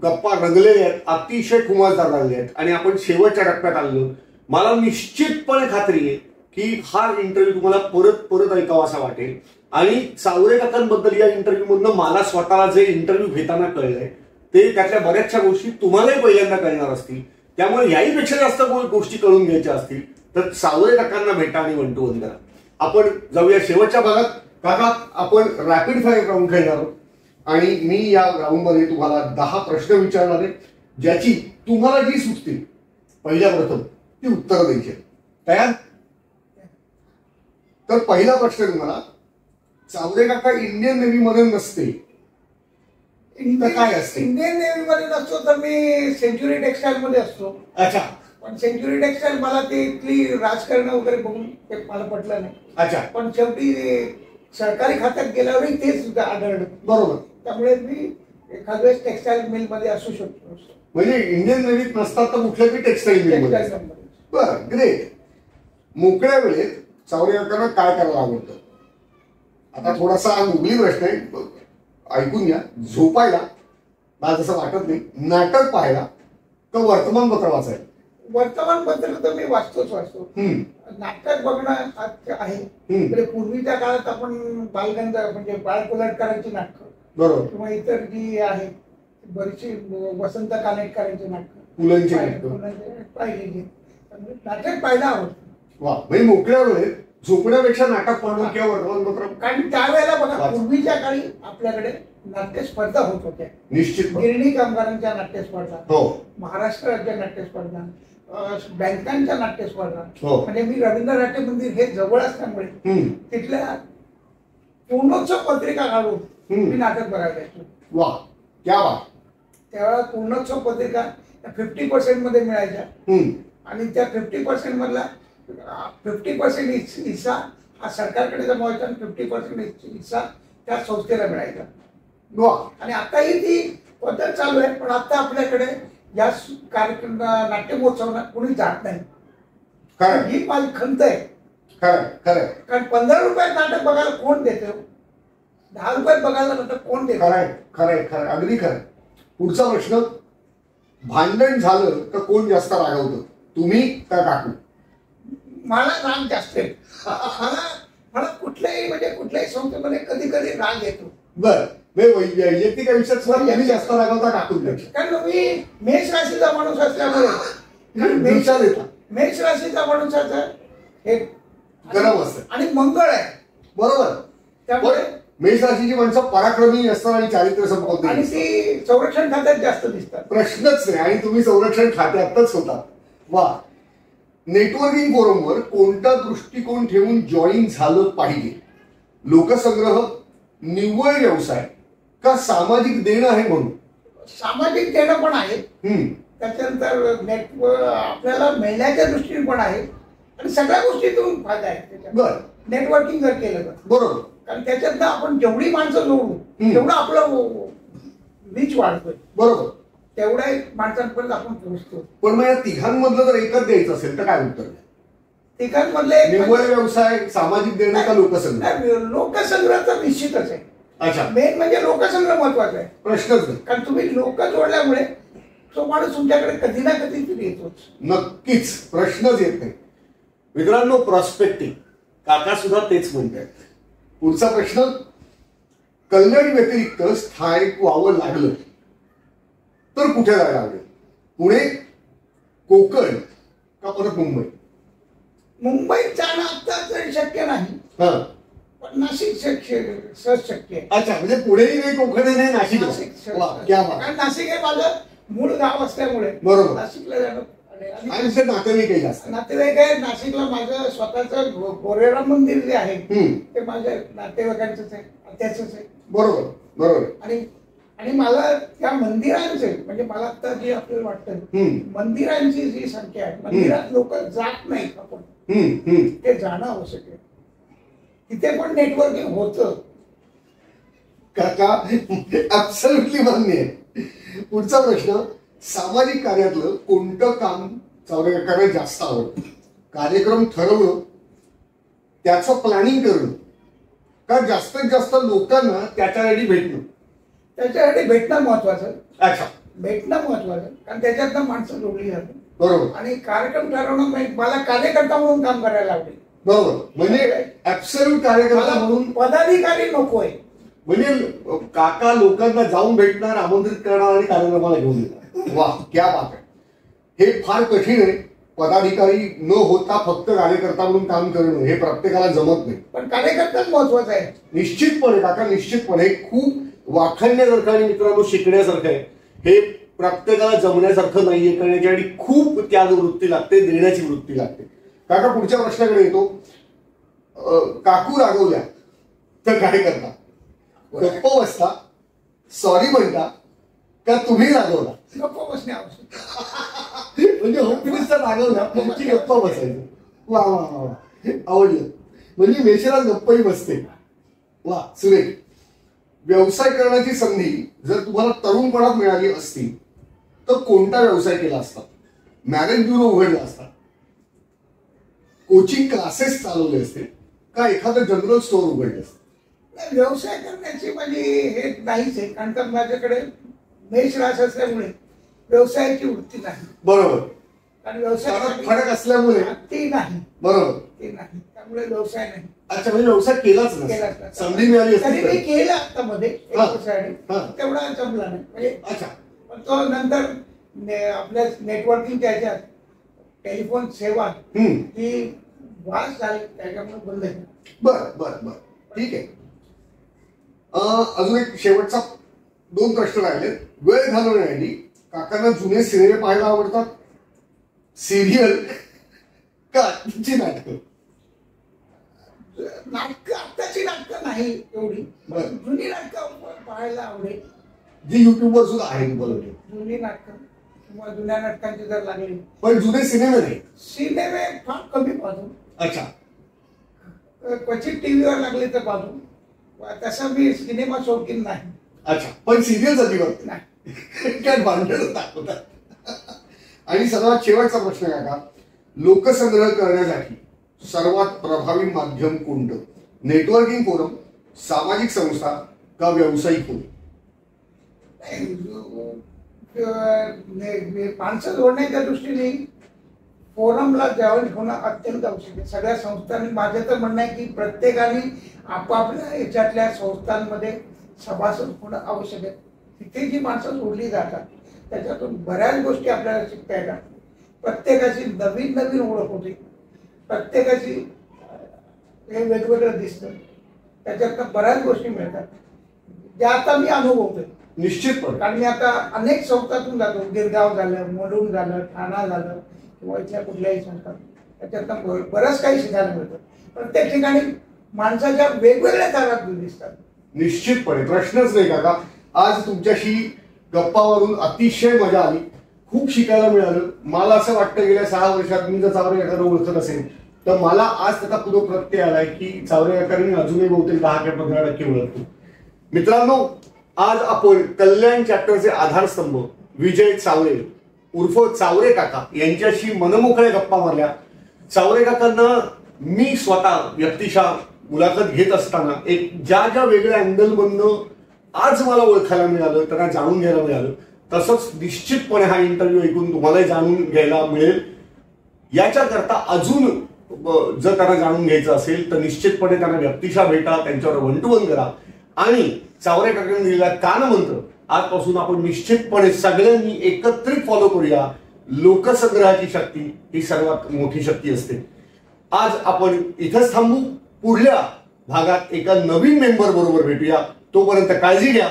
गप्पा रंगलेल्या आहेत, अतिशय खुमासदार झालेले आहेत आणि आपण शेवटच्या टप्प्यात आलेलो. मला निश्चितपणे खात्री आहे की हा इंटरव्ह्यू तुम्हाला परत परत ऐकावासा वाटेल. आणि सावरे काकांबद्दल या इंटरव्ह्यू मधनं मला स्वतःला जे इंटरव्ह्यू घेताना कळलंय ते त्यातल्या बऱ्याचशा गोष्टी तुम्हालाही पहिल्यांदा कळणार असतील. त्यामुळे याहीपेक्षा जास्त गोष्टी कळून घ्यायच्या असतील तर सावरे काकांना भेटा आणि 1 to 1 करा. आपण जाऊया शेवटच्या भागात. काका, आपण रॅपिड फायर राऊंड खेळणार आहोत आणि मी या राऊंडमध्ये तुम्हाला 10 प्रश्न विचारणार आहे, ज्याची तुम्हाला जी सुचतील पहिल्या प्रथम ती उत्तरं द्यायची. तयार? तर पहिला प्रश्न तुम्हाला, चावरे काका इंडियन नेव्ही मध्ये नसते तर काय असते? इंडियन नेव्ही मध्ये नसतो तर मी सेंच्युरी टेक्सटाईल मध्ये असतो. अच्छा. पण सेंच्युरी टेक्सटाईल मला ते इथली राजकारण वगैरे बघून ते मला पटलं नाही. अच्छा. पण शेवटी सरकारी खात्यात गेल्यावरही ते सुद्धा आढळलं. बरोबर. त्यामुळे मी एखाद्या वेळेस टेक्सटाईल मिल मध्ये असू शकतो. म्हणजे इंडियन नेव्हीत नसतात तर कुठल्याही टेक्सटाईल मिल मध्ये. बरं, ग्रेट. मोकळ्या वेळेत चावरे काकांना काय करायला आवडतं? आता थोडासा गुगली प्रश्न आहे, ऐकून घ्या. झोपायला मला जसं वाटत नाही, नाटक पाहायला का वर्तमानपत्र वाचायला? वर्तमानपत्र तर मी वाचतो. नाटक बघणं आहे. म्हणजे पूर्वीच्या काळात आपण बालगंधर्व म्हणजे बाळ कोल्हटकरांची नाटकं, बरोबर, किंवा इतर जी आहेत बरीचशी वसंत कानेटकरांची नाटकं, पुलंची पाहिली. नाटक पाहायला आवडतं. वा. म्हणजे मोकळ्या वेळेत झोपण्यापेक्षा नाटक पाहणं किंवा वर्तमानपत्र? कारण त्यावेळेला बघा, पूर्वीच्या काळी आपल्याकडे नाट्य स्पर्धा होत होत्या. निश्चित. गिरणी कामगारांच्या नाट्य स्पर्धा, हो, महाराष्ट्र राज्य नाट्य स्पर्धा, बँकांच्या नाट्य स्पर्धा. हो. म्हणजे मी रवींद्र नाट्य मंदिर हे जवळ असल्यामुळे तिथल्या पूर्णोत्सव पत्रिका काढून मी नाटक बघायला जायचो. वा, क्या बात. त्यावेळेला पूर्णोत्सव पत्रिका 50% मध्ये मिळायच्या आणि त्या 50% मधला 50% हिस्सा हा सरकारकडे जमा व्हायचा आणि 50% हिस्सा त्या संस्थेला मिळायचा. आणि आताही ती पद्धत चालू आहे. पण आता आपल्याकडे या कार्यक्रम नाट्य महोत्सवाला कोणी जात नाही. ही माझी खंत आहे. कारण 15 रुपयात नाटक बघायला कोण देतो? 10 रुपयात बघायला नाटक कोण देतो? खरंय, अगदी खरं. पुढचा प्रश्न, भांडण झालं तर कोण जास्त रागवतं, तुम्ही का काकू? मला राग जास्त आहे. मला कुठल्याही संस्थेमध्ये कधी कधी राग येतो. बरं, वैयक्तिक आयुष्यात सुद्धा जास्त रागवता काकू? कारण मी मेष राशीचा माणूस असल्यामुळे मेष राशीचा माणूसाचं हे गरम असतं आणि मंगळ आहे, बरोबर. त्यामुळे मेष राशीची माणसं पराक्रमी असतात आणि चारित्र्य संपत्ती आणि ती संरक्षण खात्यात जास्त दिसतात. प्रश्नच नाही. आणि तुम्ही संरक्षण खात्यातच होता. वा. नेटवर्किंग फोरमवर कोणता दृष्टिकोन ठेवून जॉईन झालं पाहिजे? लोकसंग्रह, निव्वळ व्यवसाय का सामाजिक देणं आहे म्हणून? सामाजिक देणं पण आहे, त्याच्यानंतर नेटवर्क आपल्याला मिळण्याच्या दृष्टीने पण आहे आणि सगळ्या गोष्टीतून फायदा आहे. बरं, नेटवर्किंग जर केलं तर, बरोबर. कारण त्याच्यातनं आपण जेवढी माणसं जोडू तेवढं आपलं रीच वाढतोय, बरोबर, तेवढ्या माणसांपर्यंत आपण पोहोचतो. पण मग या तिघांमधलं जर एकच द्यायचं असेल तर काय उत्तर? तिघांमधले निव्वळ व्यवसाय, सामाजिक देणं का लोकसंग्रह? लोकसंग्रह तर निश्चितच आहे. अच्छा. मेन म्हणजे लोकसंग्रह महत्वाचा आहे, प्रश्नच नाही. कारण तुम्ही लोक जोडल्यामुळे तो माणूस तुमच्याकडे कधी ना कधी तरी येतोच. नक्कीच, प्रश्नच येत नाही. मित्रांनो, प्रॉस्पेक्टिंग काका सुद्धा तेच म्हणतात. पुढचा प्रश्न, कल्याण व्यतिरिक्त स्थायिक व्हावं लागलं तर कुठे जायला आवडेल? पुणे, कोकण का परत मुंबई? मुंबईत जाणं आता तरी शक्य नाही, पण नाशिक सहज शक्य आहे. अच्छा, म्हणजे पुणेही नाही, कोकणही नाही, नाशिक. कारण नाशिक हे माझं मूळ गाव असल्यामुळे, बरोबर, नाशिकला जाणं. नातेवाईक आहे नाशिकला. माझं स्वतःच गोरेराम मंदिर जे आहे ते माझ्या नातेवाईकांचंच आहे, त्याच आहे, बरोबर. आणि मला त्या मंदिरांचे म्हणजे मला आता जे आपल्याला वाटतं मंदिरांची जी संख्या आहे, मंदिरात लोक जात नाहीत, आपण ते जाणं आवश्यक आहे. तिथे पण नेटवर्किंग होतं. काका ऍब्सोल्युटली मान्य आहे. पुढचा प्रश्न, सामाजिक कार्यातलं कोणतं काम चावरे काकांना जास्त आवडतं? कार्यक्रम ठरवणं, त्याचं प्लॅनिंग करणं का जास्तीत जास्त लोकांना त्याच्यासाठी भेटणं? त्याच्यासाठी भेटणं महत्वाचं. अच्छा, भेटणं महत्वाचं, कारण त्याच्यातनं माणसं जोडली जातात, बरोबर. आणि कार्यक्रम ठरवणं, मला कार्यकर्ता म्हणून काम करायला आवडेल, बरोबर. म्हणजे ऍब्सोल्यूट कार्यकर्ता म्हणून, पदाधिकारी नकोय. म्हणजे काका लोकांना जाऊन भेटणार, आमंत्रित करणार आणि कार्यक्रमाला घेऊन येणार. वा, क्या बात आहे. हे फार कठीण आहे. पदाधिकारी न होता फक्त कार्यकर्ता म्हणून काम करणं हे प्रत्येकाला जमत नाही. पण कार्यकर्ताच महत्वाचा आहे. निश्चितपणे काका, निश्चितपणे. खूप वाखाणण्यासारखं आणि मित्रांनो शिकण्यासारखं आहे. हे प्रत्येकाला जमण्यासारखं नाहीये, करण्यासाठी खूप त्याग वृत्ती लागते, देण्याची वृत्ती लागते. काका, पुढच्या प्रश्नाकडे येतो. काकू रागवल्या तर काय करता? गप्प बसता, सॉरी म्हणता का तुम्ही रागवला? गप्प बसणे आवश्यक. म्हणजे होम मिनिस्टर रागवला की गप्प बसायचं. वा वा वा, आवडलं. म्हणजे मेषराज गप्पही बसते. वा, सुरेख. व्यवसाय करण्याची संधी जर तुम्हाला तरुणपणात मिळाली असती तर कोणता व्यवसाय केला असता? मॅरेज ब्युरो उघडला असता, कोचिंग क्लासेस चालवले असते, का एखादं जनरल स्टोअर उघडले असते? व्यवसाय करण्याची माझी हे नाहीच आहे, कारण का माझ्याकडे मेष रास असल्यामुळे व्यवसायाची वृत्ती नाही. बरोबर. आणि व्यवसाय फरक असल्यामुळे ती नाही. बरोबर, ती नाही, त्यामुळे व्यवसाय नाही. अच्छा, म्हणजे व्यवसाय केलाच नाही, संधी मिळाली तरी मी असती. केला आता मध्ये एक वर्षासाठी, तेवढा जमला नाही म्हणजे. अच्छा. पण तो नंतर आपल्या नेटवर्किंगच्या ह्याच्यात टेलिफोन सेवा ही वास झाली, त्याच्यामुळे बंद झाली. बर बर बर, ठीक आहे. अजून एक शेवटचा 2 प्रश्न राहिले. वेळ घालवण्यासाठी काकांना जुने सिनेमे पाहायला आवडतात, सिरियल का तिची नाटकं? नाटकं, आत्ताची नाटकं नाही एवढी, जुनी नाटकं पाहायला आवडेल, जी युट्यूबवर सुद्धा आहे. बरोबर, जुनी नाटकं किंवा जुन्या नाटकांची जर लागली. पण जुने सिनेमे नाही? सिनेमे फार कमी पाहतो. अच्छा. क्वचित टीव्हीवर लागले तर पाहतो, तसं मी सिनेमा शौकीन नाही. अच्छा, पण सिरियल अजिबात नाही. काय भांडण दाखवतात. आणि सर्वात शेवटचा प्रश्न आहे का, लोकसंग्रह करण्यासाठी सर्वात प्रभावी माध्यम कोणतं? नेटवर्किंग फोरम, सामाजिक संस्था का व्यावसायिक फोरम? माणसं जोडण्याच्या दृष्टीने फोरमला जॉईन होणं अत्यंत आवश्यक आहे. सगळ्या संस्थांनी, माझं तर म्हणणं आहे की प्रत्येकाने आपापल्या याच्यातल्या संस्थांमध्ये सभासद होणं आवश्यक आहे. तिथे जी माणसं जोडली जातात त्याच्यातून बऱ्याच गोष्टी आपल्याला शिकता येतात. प्रत्येकाची नवीन नवीन ओळख होते, प्रत्येकाची हे वेगवेगळं दिसतं, त्याच्यातनं बऱ्याच गोष्टी मिळतात ज्या आता मी अनुभवतोय. निश्चितपणे, कारण मी आता अनेक संस्थातून जातो, गिरगाव झालं, मोडून झालं, ठाणा झालं किंवा इथल्या कुठल्याही संस्था, त्याच्यातनं बरंच काही शिकायला मिळतं. प्रत्येक ठिकाणी माणसाच्या वेगवेगळ्या तारात दिसतात. निश्चितपणे, प्रश्नच नाही काका. आज तुमच्याशी गप्पावरून अतिशय मजा आली, खूप शिकायला मिळालं. मला असं वाटतं गेल्या 6 वर्षात मी जर चावरे काकांना ओळखत असेल तर मला आज त्याचा पूर्ण प्रत्यय आलाय की चावरे काकांनी अजूनही बहुतेक 10 ते 15% ओळखतो. मित्रांनो, आज आपण कल्याण चॅप्टरचे आधारस्तंभ विजय चावरे उर्फ चावरे काका यांच्याशी मनमोकळ्या गप्पा मारल्या. चावरे काकांना मी स्वतः व्यक्तिशः मुलाखत घेत असताना एक ज्या ज्या वेगळ्या अँगलमधनं आज मला ओळखायला मिळालं, त्यांना जाणून घ्यायला मिळालं, तसंच निश्चितपणे हा इंटरव्ह्यू ऐकून तुम्हालाही जाणून घ्यायला मिळेल. याच्याकरता अजून जर त्यांना जाणून घ्यायचं असेल तर निश्चितपणे त्यांना व्यक्तिशः भेटा, त्यांच्यावर 1 to 1 करा. आणि चावरे काकांनी दिलेला कानमंत्र आजपासून आपण निश्चितपणे सगळ्यांनी एकत्रित फॉलो करूया. लोकसंग्रहाची शक्ती ही सर्वात मोठी शक्ती असते. आज आपण इथंच थांबू. पुढल्या भागात एका नवीन मेंबर बरोबर भेटूया. तोपर्यंत काळजी घ्या.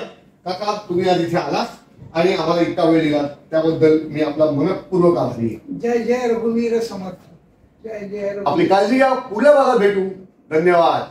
काका, तुम्ही आज इथे आलात आणि आम्हाला इतका वेळ दिला त्याबद्दल मी आपला मनपूर्वक आभारी आहे. जय जय रघुवीर समर्थ. जय जय. आपली काळजी घ्या. पुढल्या भागात भेटू. धन्यवाद.